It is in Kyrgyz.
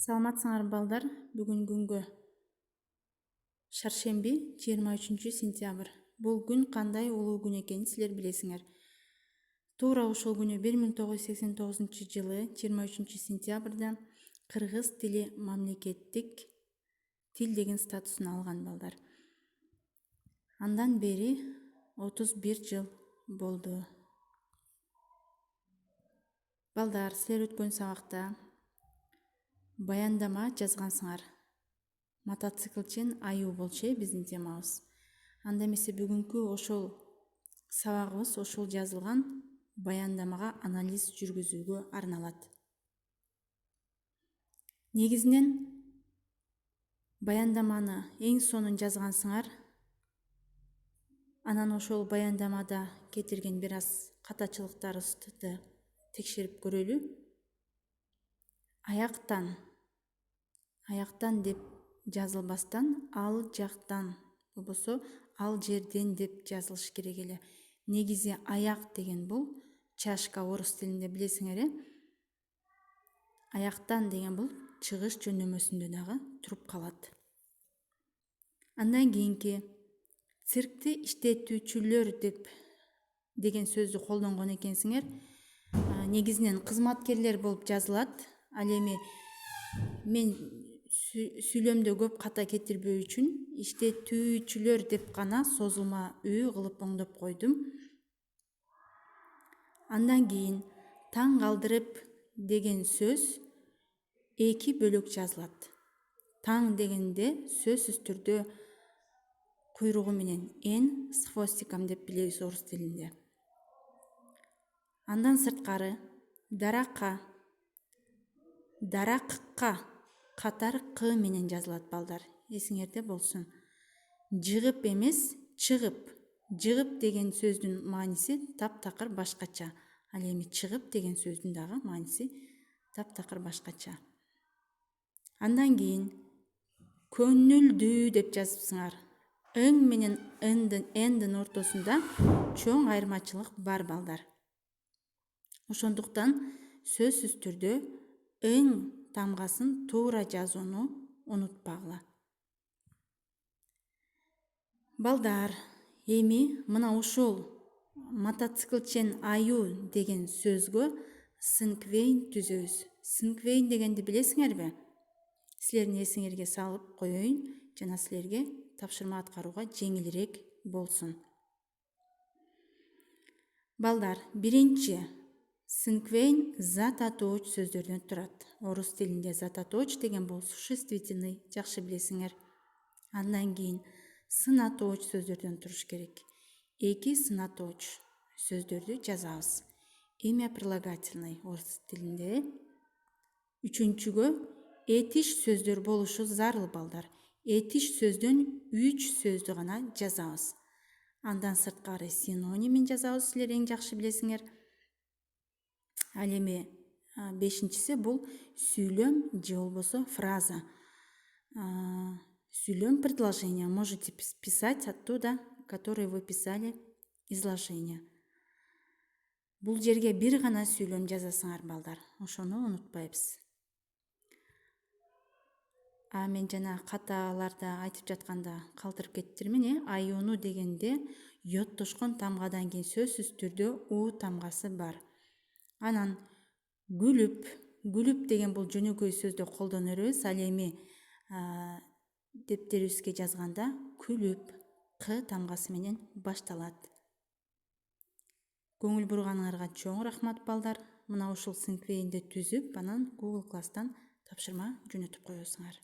Саламатсыңар балдар, бүгін күнгө шаршемби 23 сентябрь. Бул күн кандай улуу күн экенин силер билесиңер. Туура ошол күнү 1989 жылы 23 сентябрда кыргыз тили мамлекеттик тил деген статусун алган балдар. Андан бери 31 жыл болду. Балдар, силер өткөн сабакта баяндама жазгансыңар. Мотоциклчен аюу болчу биздин темабыз. Анда эмесе бүгүнкү ошол сабагыбыз ошол жазылган баяндамага анализ жүргүзүүгө арналат. Негизинен баяндаманы эң сонун жазгансыңар. Анан ошол баяндамада кетирген бир аз катачылыктарыбызды текшерип көрөлү. Аяктан деп жазылбастан ал жактан болбосо ал жерден деп жазылыш керек эле. Негизи аяк деген бул чашка орус тилинде билесиңер, аяктан деген бул чыгыш жөнөмөсүндө дагы туруп калат. Андан кийинки циркти иштетүүчүлөр деген сөздү колдонгон экенсиңер. Негизинен кызматкерлер болуп жазылат. Ал эми мен сүйлөмдө көп ката кетирбөө үчүн иштетүүчүлөр деп гана созулма үй кылып оңдоп койдум. Андан кийин таң калтырып деген сөз эки бөлөк жазылат. Таң дегенде сөзсүз түрдө куйругу менен эн с хвостиком деп билебиз орус тилинде. Андан сырткары даракка катар к менен жазылат балдар. Эсиңерде болсун. Жыгып эмес, чыгып. Жыгып деген сөздүн мааниси таптакыр башкача. Ал эми чыгып деген сөздүн дагы мааниси таптакыр башкача. Андан кийин көңүлдүү деп жазыпсыңар. Ң менен ндин ортосунда чоң айырмачылык бар балдар. Ошондуктан сөзсүз түрдө ң тамгасын туура жазууну унутпагыла. Балдар, эми мына ушул мотоциклчен аюу деген сөзгө синквейн түзөбүз. Синквейн дегенди билесиңерби? Силердин эсиңерге салып коеюн, жана силерге тапшырма аткарууга жеңилирээк болсун. Балдар, биринчи синквейн зат атооч сөздөрдөн турат. Орус тилинде зат атооч деген бул существительный, жакшы билесиңер. Андан кийин сын атооч сөздөрдөн туруш керек. Эки сын атооч сөздөрдү жазабыз. Имя прилагательный орус тилинде. Үчүнчүгө этиш сөздөр болушу зарыл балдар. Этиш сөздөн 3 сөздү гана жазабыз. Андан сырткары синонимин жазабыз, силер эң жакшы билесиңер. Ал эми бешинчиси бул сүйлөм же болбосо фраза. Сүйлөм предложение. Можете писать оттуда, которые вы писали изложение. Бул жерге бир гана сүйлөм жазасыңар балдар. Ошону унутпайбыз. Мен жана каталарда айтып жатканда калтырып кеттирмин. Аюуну дегенде йоттошкон тамгадан кийин сөзсүз түрдө у тамгасы бар. Анан күлүп деген бул жөнөкөй сөздө колдоно беребиз. Ал эми дептерибизге жазганда күлүп к тамгасы менен башталат. Көңүл бурганыңарга чоң рахмат балдар. Мына ушул синквейнди түзүп, анан Google класстан тапшырма жөнөтүп коесуңар.